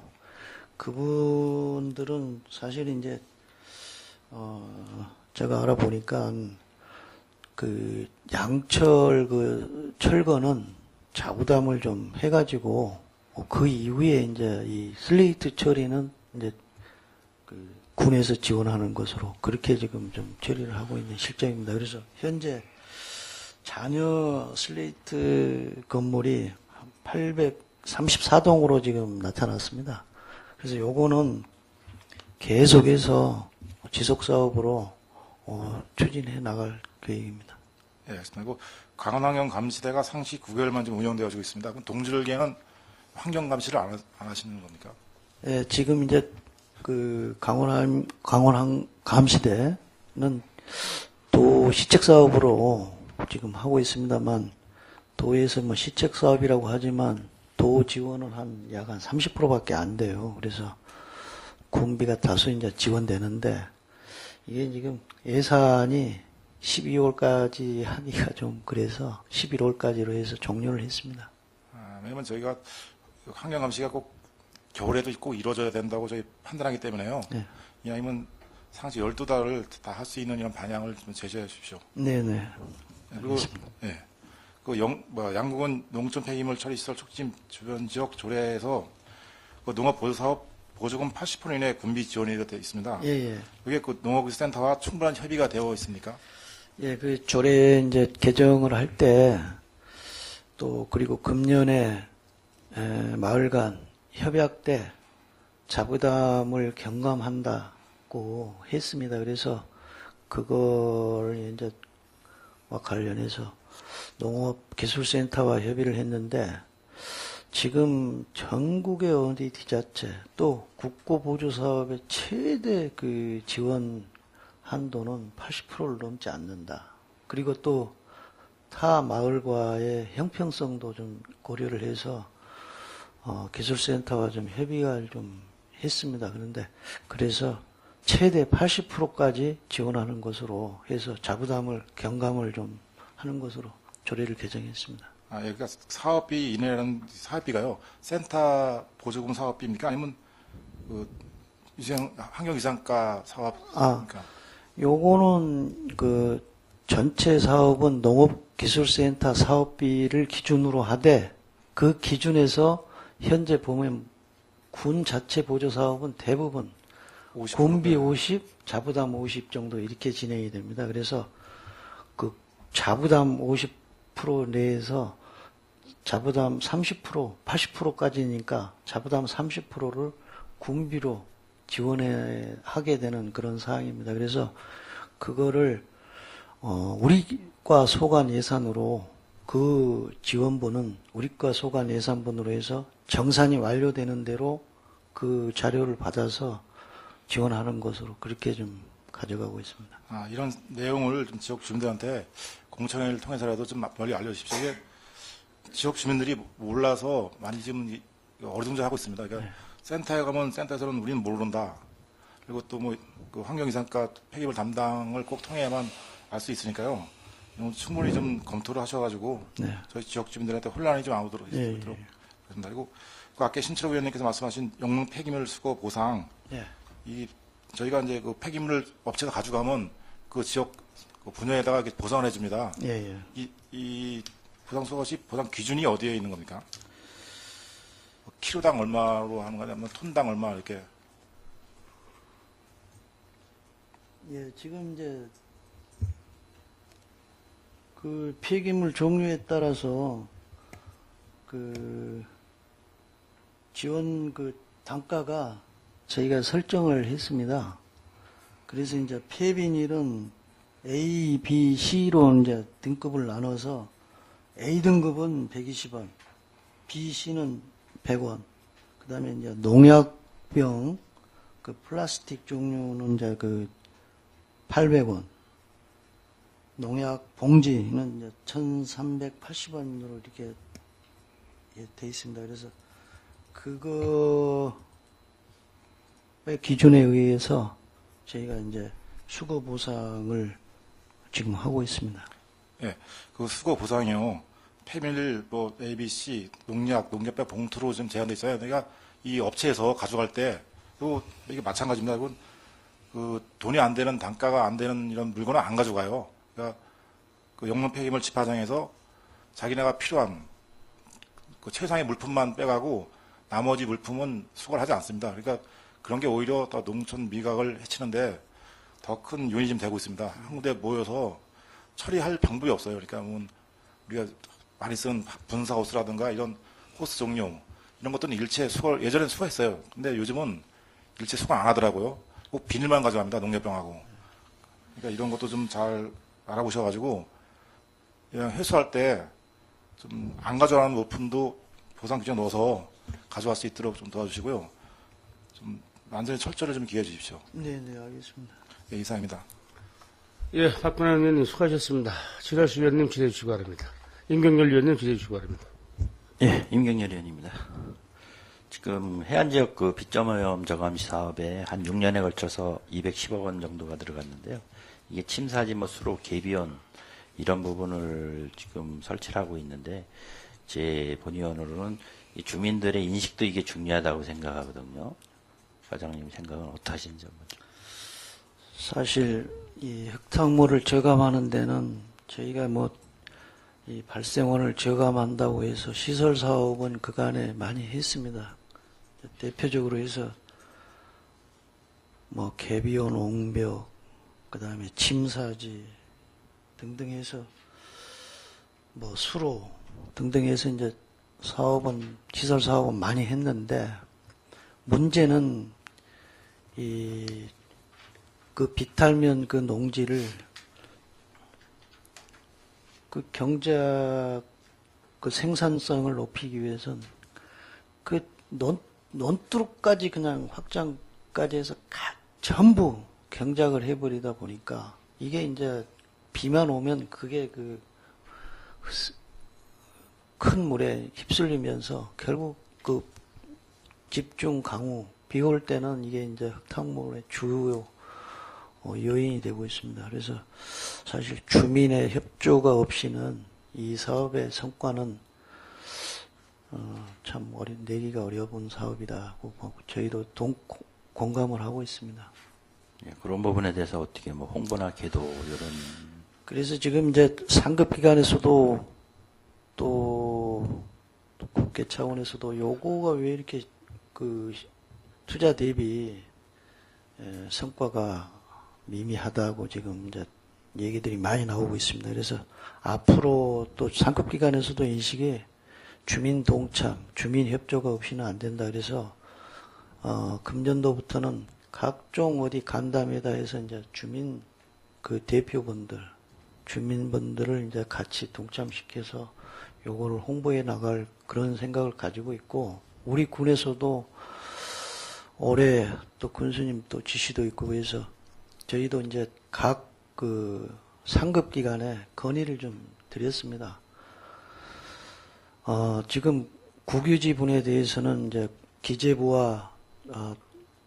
S2: 그분들은 사실 이제, 제가 알아보니까 그 양철 그 철거는 자부담을 좀 해가지고 그 이후에 이제 이 슬레이트 처리는 이제 그 군에서 지원하는 것으로 그렇게 지금 좀 처리를 하고 있는 실정입니다. 그래서 현재 잔여 슬레이트 건물이 834동으로 지금 나타났습니다. 그래서 요거는 계속해서 지속 사업으로 추진해 나갈 계획입니다.
S4: 예, 알겠습니다. 그리고 강원환경 감시대가 상시 9개월만 지금 운영되어지고 있습니다. 그럼 동질계는 환경 감시를 안 하시는 겁니까?
S2: 예, 지금 이제 그 강원 감시대는 도 시책 사업으로 지금 하고 있습니다만 도에서 뭐 시책 사업이라고 하지만 도 지원은 약 한 30%밖에 안 돼요. 그래서 군비가 다소 이제 지원되는데 이게 지금 예산이 12월까지 하기가 좀 그래서 11월까지로 해서 종료를 했습니다.
S4: 왜냐면 저희가 환경 감시가 꼭 겨울에도 꼭 이루어져야 된다고 저희 판단하기 때문에요.
S2: 네.
S4: 이왕이면 상시 12달을 다 할 수 있는 이런 방향을 좀 제시해 주십시오.
S2: 네네.
S4: 그리고 예. 그 양국은 농촌 폐기물 처리 시설 촉진 주변 지역 조례에서 그 농업 보조 사업 보조금 80% 이내 군비 지원이 되어 있습니다.
S2: 예, 예.
S4: 그게 그 농업센터와 충분한 협의가 되어 있습니까?
S2: 예, 그 조례 이제 개정을 할 때 또 그리고 금년에 마을 간 협약 때 자부담을 경감한다고 했습니다. 그래서 그걸 이제 관련해서 농업기술센터와 협의를 했는데 지금 전국의 어디 지자체 또 국고보조사업의 최대 그 지원 한도는 80%를 넘지 않는다. 그리고 또 타 마을과의 형평성도 좀 고려를 해서 기술센터와 좀 협의를 좀 했습니다. 그런데 그래서 최대 80%까지 지원하는 것으로 해서 자부담을 경감을 좀 하는 것으로 조례를 개정했습니다.
S4: 그러니까 사업비 이내라는 사업비가요. 센터 보조금 사업비입니까? 아니면 그 환경 이상가 사업입니까?
S2: 요거는 그 전체 사업은 농업기술센터 사업비를 기준으로 하되 그 기준에서 현재 보면 군 자체 보조 사업은 대부분
S4: 50%.
S2: 군비 50, 자부담 50 정도 이렇게 진행이 됩니다. 그래서 그 자부담 50% 내에서 자부담 30%, 80%까지니까 자부담 30%를 군비로 지원하게 되는 그런 사항입니다. 그래서 그거를 우리과 소관 예산으로 그 지원분은 우리과 소관 예산분으로 해서 정산이 완료되는 대로 그 자료를 받아서 지원하는 것으로 그렇게 좀 가져가고 있습니다.
S4: 이런 내용을 좀 지역 주민들한테 공청회를 통해서라도 좀 멀리 알려주십시오. 이게 지역 주민들이 몰라서 많이 지금 어리둥절하고 있습니다. 그러니까 센터에 가면 센터에서는 우리는 모른다. 그리고 또 뭐 그 환경이상가 폐기물 담당을 꼭 통해야만 알 수 있으니까요. 충분히 좀 검토를 하셔가지고 저희 지역 주민들한테 혼란이 좀 안 오도록 그렇습니다. 그리고 그 아까 신철호 위원님께서 말씀하신 영농 폐기물 수거 보상, 저희가 이제 그 폐기물을 업체가 가져가면 그 지역 그 분야에다가 이렇게 보상을 해줍니다. 이 보상 수거 시 보상 기준이 어디에 있는 겁니까? 키로당 얼마로 하는 거냐, 아니면 톤당 얼마 이렇게?
S2: 지금 이제 그 폐기물 종류에 따라서 그 지원 그 단가가 저희가 설정을 했습니다. 그래서 이제 폐비닐은 A, B, C로 이제 등급을 나눠서 A 등급은 120원, B, C는 100원. 그다음에 이제 농약병 그 플라스틱 종류는 이제 그 800원. 농약 봉지는 이제 1,380원으로 이렇게 돼 있습니다. 그래서 그거의 기준에 의해서 저희가 이제 수거 보상을 지금 하고 있습니다.
S4: 예, 그 수거 보상이요. 폐밀, 뭐, ABC, 농약병 봉투로 좀 제한돼 있어요. 그러니까 이 업체에서 가져갈 때, 또 이게 마찬가지입니다. 이건 그 돈이 안 되는, 단가가 안 되는 이런 물건은 안 가져가요. 그러니까 그 용문 폐기물 집화장에서 자기네가 필요한 그 최상의 물품만 빼가고 나머지 물품은 수거를 하지 않습니다. 그러니까 그런 게 오히려 더 농촌 미각을 해치는데 더 큰 요인이 좀 되고 있습니다. 한 군데 모여서 처리할 방법이 없어요. 그러니까 뭐 우리가 많이 쓰는 분사 호스라든가 이런 호스 종류 이런 것들은 일체 수거 예전엔 수거했어요. 근데 요즘은 일체 수거 안 하더라고요. 꼭 비닐만 가져갑니다. 농협병하고. 그러니까 이런 것도 좀 잘 알아보셔가지고 그냥 회수할 때 좀 안 가져가는 물품도 보상 규정에 넣어서 가져갈 수 있도록 좀 도와주시고요. 좀 완전히 철저를 좀 기해 주십시오.
S2: 네, 알겠습니다.
S4: 예, 이상입니다.
S1: 예, 박근혜 의원님 수고하셨습니다. 지라시 위원님 기대해 주시기 바랍니다. 임경렬 위원님 기대해 주시기 바랍니다.
S5: 예, 임경렬 의원입니다. 지금 해안지역 그 빗점오염 저감시 사업에 한 6년에 걸쳐서 210억 원 정도가 들어갔는데요. 이게 침사지 뭐 수로 개비원 이런 부분을 지금 설치를 하고 있는데 제 본의원으로는 이 주민들의 인식도 이게 중요하다고 생각하거든요. 과장님 생각은 어떠하신지 한번.
S2: 사실 이 흙탕물을 저감하는 데는 저희가 뭐 이 발생원을 저감한다고 해서 시설 사업은 그간에 많이 했습니다. 대표적으로 해서 뭐 개비온 옹벽, 그 다음에 침사지 등등 해서 뭐 수로 등등 해서 이제 사업은 시설 사업은 많이 했는데 문제는 이 그 비탈면 그 농지를 그 경작 그 생산성을 높이기 위해서는 그 논두룩까지 그냥 확장까지 해서 전부 경작을 해버리다 보니까 이게 이제 비만 오면 그게 그 큰 물에 휩쓸리면서 결국 그 집중 강우 비 올 때는 이게 이제 흙탕물의 주요 요인이 되고 있습니다. 그래서 사실 주민의 협조가 없이는 이 사업의 성과는 참 내기가 어려운 사업이다고 저희도 공감을 하고 있습니다.
S5: 예, 그런 부분에 대해서 어떻게 뭐 홍보나 계도 이런.
S2: 그래서 지금 이제 상급 기관에서도 또 국회 차원에서도 요거가 왜 이렇게 그 투자 대비 성과가 미미하다고 지금 이제 얘기들이 많이 나오고 있습니다. 그래서 앞으로 또 상급 기관에서도 인식이 주민 동참, 주민 협조가 없이는 안 된다. 그래서 금년도부터는 각종 어디 간담회다 해서 이제 주민 그 대표분들, 주민분들을 이제 같이 동참시켜서 요거를 홍보해 나갈 그런 생각을 가지고 있고, 우리 군에서도 올해 또 군수님 또 지시도 있고 그래서 저희도 이제 각 그 상급 기관에 건의를 좀 드렸습니다. 지금 국유지분에 대해서는 이제 기재부와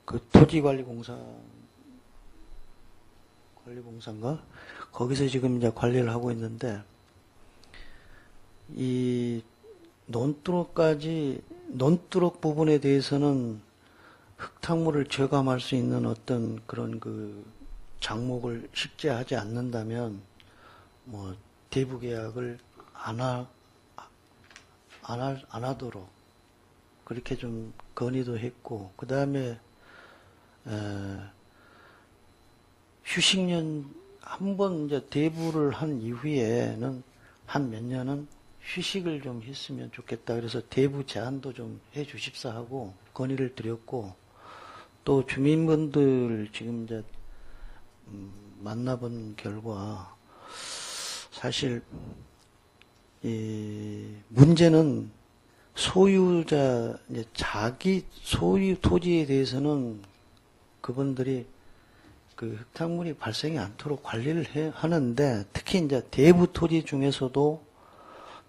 S2: 그 토지관리공사인가 거기서 지금 이제 관리를 하고 있는데 이 논두럭 부분에 대해서는 흙탕물을 저감할 수 있는 어떤 그런 그 장목을 식재하지 않는다면 뭐 대부 계약을 안 하도록 그렇게 좀 건의도 했고, 그 다음에 휴식년 한 번 이제 대부를 한 이후에는 한 몇 년은 휴식을 좀 했으면 좋겠다. 그래서 대부 제한도 좀 해 주십사 하고 건의를 드렸고, 또 주민분들 지금 이제 만나본 결과 사실 이 문제는 소유자 이제 자기 소유 토지에 대해서는 그분들이 그 흙탕물이 발생이 않도록 관리를 하는데, 특히 이제 대부 토지 중에서도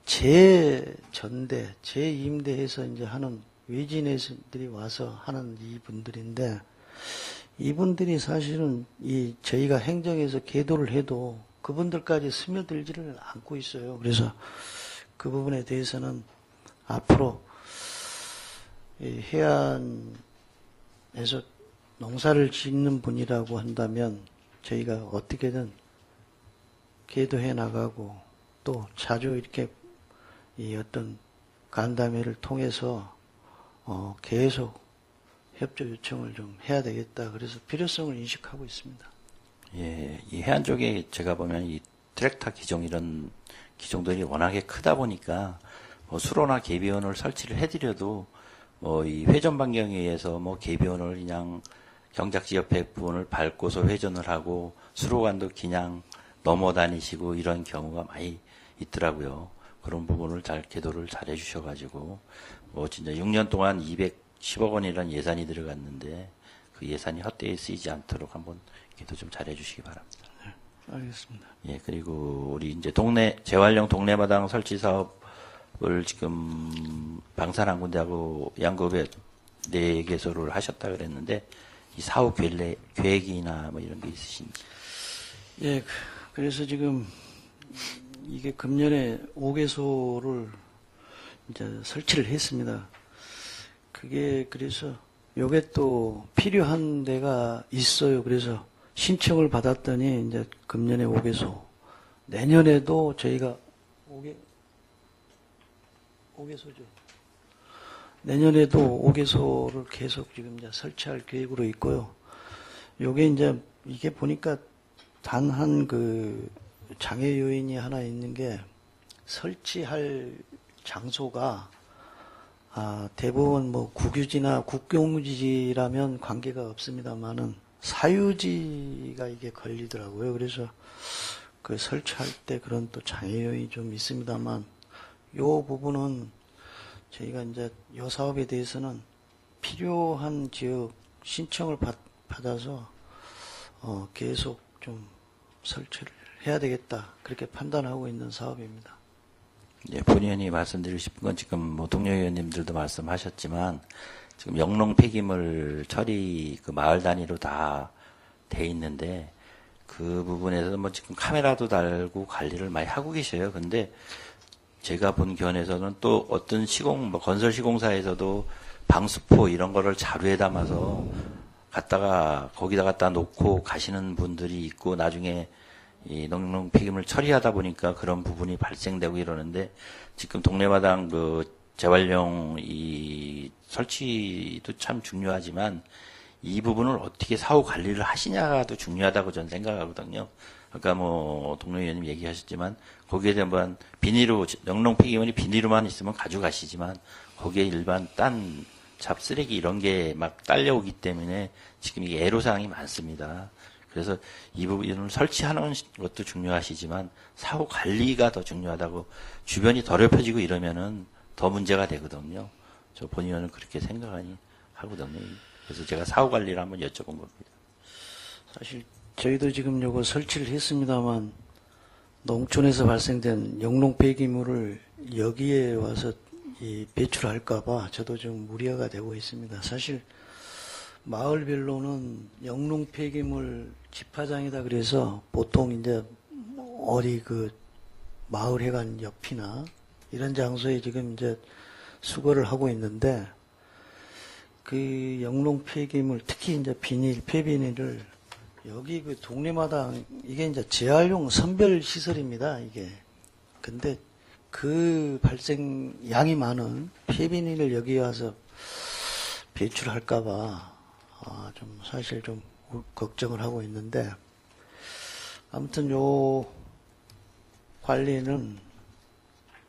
S2: 재전대, 재임대해서 이제 하는 외지인들이 와서 하는 이분들인데, 이분들이 사실은 저희가 행정에서 계도를 해도 그분들까지 스며들지를 않고 있어요. 그래서 그 부분에 대해서는 앞으로 이 해안에서 농사를 짓는 분이라고 한다면 저희가 어떻게든 계도해 나가고, 또 자주 이렇게 이 어떤 간담회를 통해서 계속 협조 요청을 좀 해야 되겠다. 그래서 필요성을 인식하고 있습니다.
S5: 예, 이 해안 쪽에 제가 보면 이 트랙터 기종 이런 기종들이 워낙에 크다 보니까 뭐 수로나 계비원을 설치를 해드려도 뭐 이 회전 반경에 의해서 뭐 계비원을 그냥 경작지 옆에 부분을 밟고서 회전을 하고 수로관도 그냥 넘어 다니시고 이런 경우가 많이 있더라고요. 그런 부분을 잘 계도를 잘 해주셔가지고 뭐 진짜 6년 동안 210억 원이라는 예산이 들어갔는데 그 예산이 헛되이 쓰이지 않도록 한번 계도 좀 잘 해주시기 바랍니다.
S2: 네, 알겠습니다.
S5: 예, 그리고 우리 이제 재활용 동네마당 설치 사업을 지금 방산 군데하고 양급에 4개소를 하셨다 그랬는데 이 사후 계획이나 뭐 이런 게 있으신지?
S2: 예, 그래서 지금 이게 금년에 5개소를 이제 설치를 했습니다. 그게 그래서 요게 또 필요한 데가 있어요. 그래서 신청을 받았더니 이제 금년에 5개소, 내년에도 저희가 5개소죠. 내년에도 5개소를 계속 지금 이제 설치할 계획으로 있고요. 요게 이제 이게 보니까 단한 그 장애 요인이 하나 있는 게, 설치할 장소가 대부분 뭐 국유지나 국공유지라면 관계가 없습니다만은 사유지가 이게 걸리더라고요. 그래서 그 설치할 때 그런 또 장애 요인이 좀 있습니다만, 요 부분은 저희가 이제 요 사업에 대해서는 필요한 지역 신청을 받아서 계속 좀 설치를 해야 되겠다, 그렇게 판단하고 있는 사업입니다.
S5: 예, 본의원이 말씀드리고 싶은 건 지금 뭐 동료 의원님들도 말씀하셨지만 지금 영농 폐기물 처리 그 마을 단위로 다 돼 있는데 그 부분에서 뭐 지금 카메라도 달고 관리를 많이 하고 계셔요. 근데 제가 본 견에서는 또 어떤 건설 시공사에서도 방수포 이런 거를 자루에 담아서 거기다 갖다 놓고 가시는 분들이 있고, 나중에 이 농농 폐기물 처리하다 보니까 그런 부분이 발생되고 이러는데, 지금 동네마당 그 재활용 이 설치도 참 중요하지만 이 부분을 어떻게 사후 관리를 하시냐도 중요하다고 저는 생각하거든요. 아까 뭐 동료 의원님 얘기하셨지만 거기에 대한 영농 폐기물이 비닐로만 있으면 가져가시지만 거기에 일반 딴 잡쓰레기 이런 게 막 딸려오기 때문에 지금 이게 애로사항이 많습니다. 그래서 이 부분을 설치하는 것도 중요하시지만 사후 관리가 더 중요하다고, 주변이 더럽혀지고 이러면은 더 문제가 되거든요. 저 본의원은 그렇게 하거든요. 그래서 제가 사후 관리를 한번 여쭤본 겁니다.
S2: 사실 저희도 지금 요거 설치를 했습니다만, 농촌에서 발생된 영농 폐기물을 여기에 와서 배출할까봐 저도 좀 우려가 되고 있습니다. 사실 마을별로는 영농 폐기물 집화장이다 그래서 보통 이제 어디 그 마을 회관 옆이나 이런 장소에 지금 이제 수거를 하고 있는데, 그 영농 폐기물, 특히 이제 폐비닐을 여기 그 동네마다 이게 이제 재활용 선별 시설입니다, 이게. 근데 그 양이 많은 폐비닐을 여기 와서 배출할까봐 좀 사실 좀 걱정을 하고 있는데, 아무튼 요 관리는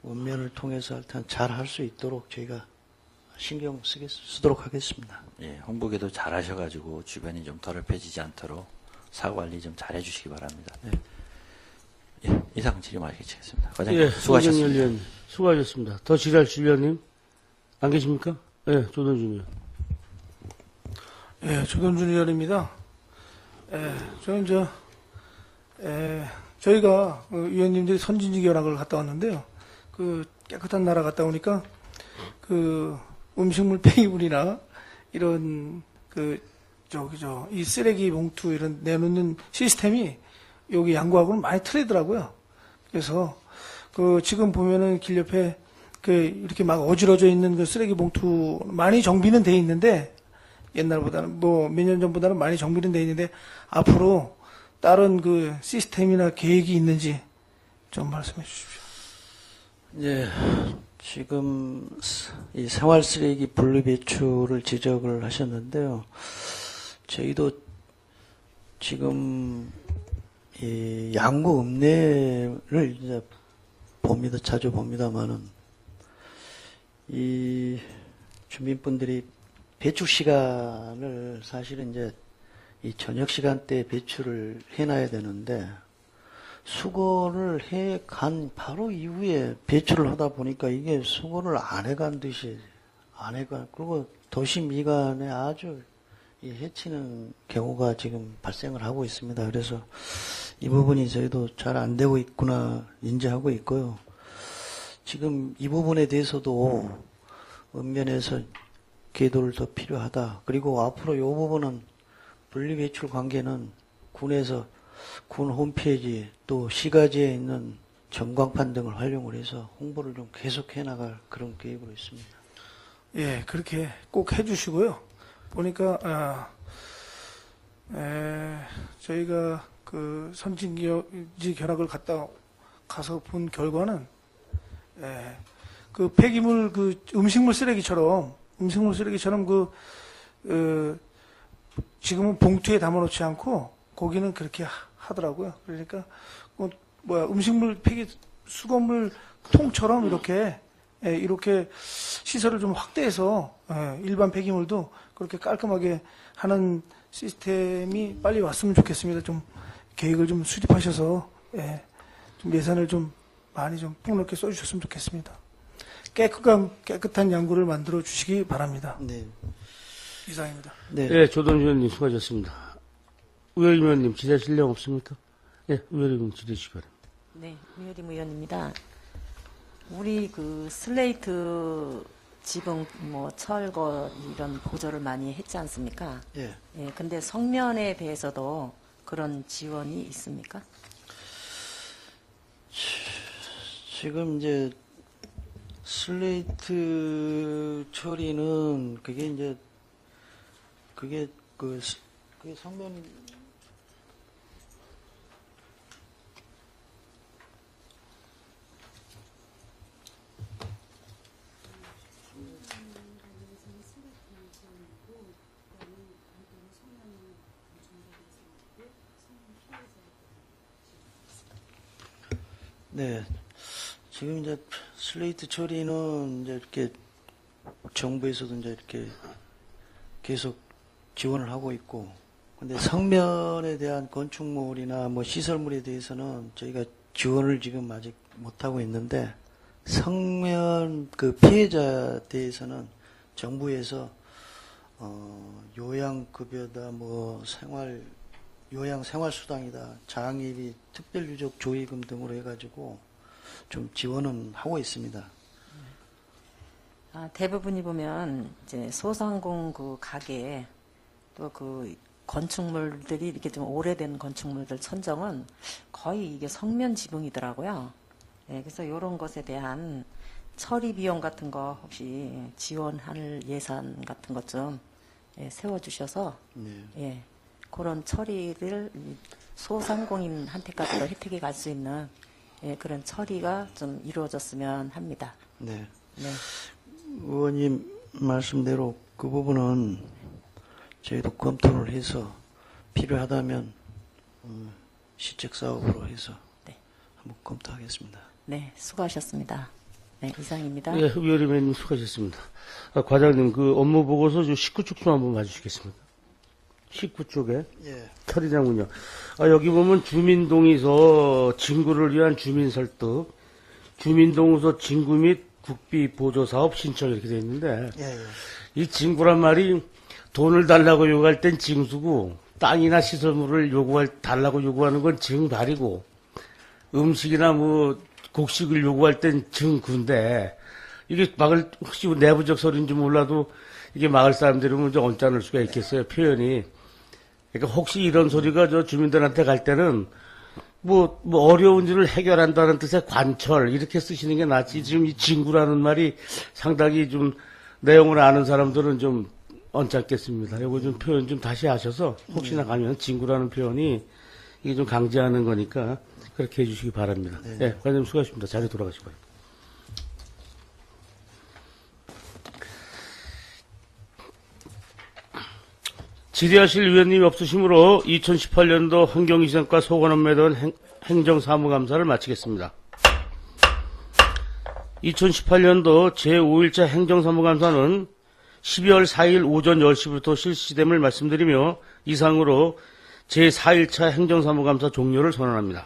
S2: 원면을 통해서 일단 잘 할 수 있도록 저희가 신경 쓰도록 하겠습니다.
S5: 예, 홍보계도 잘 하셔가지고 주변이 좀 더럽혀지지 않도록 사고 관리 좀 잘 해주시기 바랍니다.
S2: 네.
S5: 예, 이상 질의 마치겠습니다. 과장님
S1: 예,
S5: 수고하셨습니다.
S1: 조동준 의원님, 수고하셨습니다. 더 질의하실 의원님 안 계십니까? 예, 조동준 의원.
S6: 예, 조동준 의원입니다. 저는 저희가 의원님들이 선진지 견학을 갔다 왔는데요. 그 깨끗한 나라 갔다 오니까 그 음식물 폐기물이나 이런 이 쓰레기 봉투 이런 내놓는 시스템이 여기 양구하고는 많이 틀리더라고요. 그래서 지금 보면은 길 옆에 이렇게 막 어지러져 있는 그 쓰레기 봉투 많이 정비는 돼 있는데 옛날보다는 몇 년 전보다는 많이 정비는 돼 있는데 앞으로 다른 그 시스템이나 계획이 있는지 좀 말씀해 주십시오.
S2: 예, 지금 이 생활 쓰레기 분리 배출을 지적을 하셨는데요. 저희도 지금 이 양구 읍내를 이제 자주 봅니다만은 이 주민분들이 배출 시간을 사실은 이제 이 저녁 시간대에 배출을 해놔야 되는데 수거를 해간 바로 이후에 배출을 하다 보니까 이게 수거를 안 해간 듯이 그리고 도시 미관에 아주 이 해치는 경우가 지금 발생을 하고 있습니다. 그래서 이 부분이 저희도 잘 안 되고 있구나 인지하고 있고요. 지금 이 부분에 대해서도 읍면에서 계도를 더 필요하다. 그리고 앞으로 이 부분은 분리배출 관계는 군에서 군 홈페이지 또 시가지에 있는 전광판 등을 활용을 해서 홍보를 좀 계속해 나갈 그런 계획으로 있습니다.
S6: 예, 그렇게 꼭 해주시고요. 보니까 저희가 그 선진지 견학을 가서 본 결과는 그 폐기물 음식물 쓰레기처럼 지금은 봉투에 담아놓지 않고 거기는 그렇게 하더라고요. 그러니까 음식물 수거물 통처럼 이렇게 시설을 좀 확대해서 일반 폐기물도 그렇게 깔끔하게 하는 시스템이 빨리 왔으면 좋겠습니다. 좀 계획을 좀 수립하셔서 좀 예산을 좀 많이 좀 폭넓게 써주셨으면 좋겠습니다. 깨끗한 양구를 만들어 주시기 바랍니다.
S2: 네.
S6: 이상입니다.
S2: 네.
S1: 예, 조동준 의원님 수고하셨습니다. 우여림 의원님 질의하실 내용 없습니까? 예, 우여림 의원님 질의 주시기 바랍니다.
S7: 네, 우여림 의원입니다. 우리 슬레이트 지붕 철거 이런 보조를 많이 했지 않습니까?
S2: 예.
S7: 예, 근데 성면에 대해서도 그런 지원이 있습니까?
S2: 지금 이제 슬레이트 처리는 그게 성면 네. 지금 이제 슬레이트 처리는 이제 이렇게 정부에서도 이제 이렇게 계속 지원을 하고 있고, 근데 성면에 대한 건축물이나 시설물에 대해서는 저희가 지원을 지금 아직 못하고 있는데, 성면 피해자 대해서는 정부에서 요양급여다, 요양생활수당이다, 장애비, 특별유족 조의금 등으로 해가지고 좀 지원은 하고 있습니다.
S7: 대부분이 보면 이제 소상공 가게 또 건축물들이 이렇게 좀 오래된 건축물들 천정은 거의 이게 성면 지붕이더라고요. 예, 그래서 이런 것에 대한 처리 비용 같은 거 혹시 지원할 예산 같은 것 좀 세워주셔서
S2: 네.
S7: 예, 그런 처리를 소상공인한테까지도 혜택이 갈 수 있는 그런 처리가 좀 이루어졌으면 합니다.
S2: 네.
S7: 네.
S2: 의원님 말씀대로 그 부분은 저희도 검토를 해서 필요하다면 시책 사업으로 해서
S7: 네.
S2: 한번 검토하겠습니다.
S7: 네, 수고하셨습니다. 네, 이상입니다.
S1: 예, 위원님 수고하셨습니다. 과장님, 그 업무 보고서 19쪽 좀 한번 봐주시겠습니까? 19쪽에
S2: 예.
S1: 처리장군요. 여기 보면 주민동의서 진구를 위한 주민 설득, 주민동의서 진구 및 국비 보조 사업 신청 이렇게 되어 있는데
S2: 예, 예.
S1: 이 진구란 말이 돈을 달라고 요구할 땐 징수고 땅이나 시설물을 달라고 요구하는 건 증발이고 음식이나 뭐 곡식을 요구할 땐 증구인데 이게 혹시 내부적 소리인지 몰라도 이게 마을 사람들이 보면 좀 언짢을 수가 있겠어요, 표현이. 그러니까 혹시 이런 소리가 저 주민들한테 갈 때는 뭐 어려운 일을 해결한다는 뜻의 관철 이렇게 쓰시는 게 낫지. 지금 이 진구라는 말이 상당히 좀 내용을 아는 사람들은 좀 언짢겠습니다. 이거 좀 표현 좀 다시 하셔서 혹시나 가면 진구라는 표현이 이게 좀 강제하는 거니까 그렇게 해주시기 바랍니다. 네, 과장님 수고하셨습니다. 자리 돌아가시기 바랍니다. 질의하실 위원님이 없으시므로 2018년도 환경위생과 소관업무에 대한 행정사무감사를 마치겠습니다. 2018년도 제5일차 행정사무감사는 12월 4일 오전 10시부터 실시됨을 말씀드리며 이상으로 제4일차 행정사무감사 종료를 선언합니다.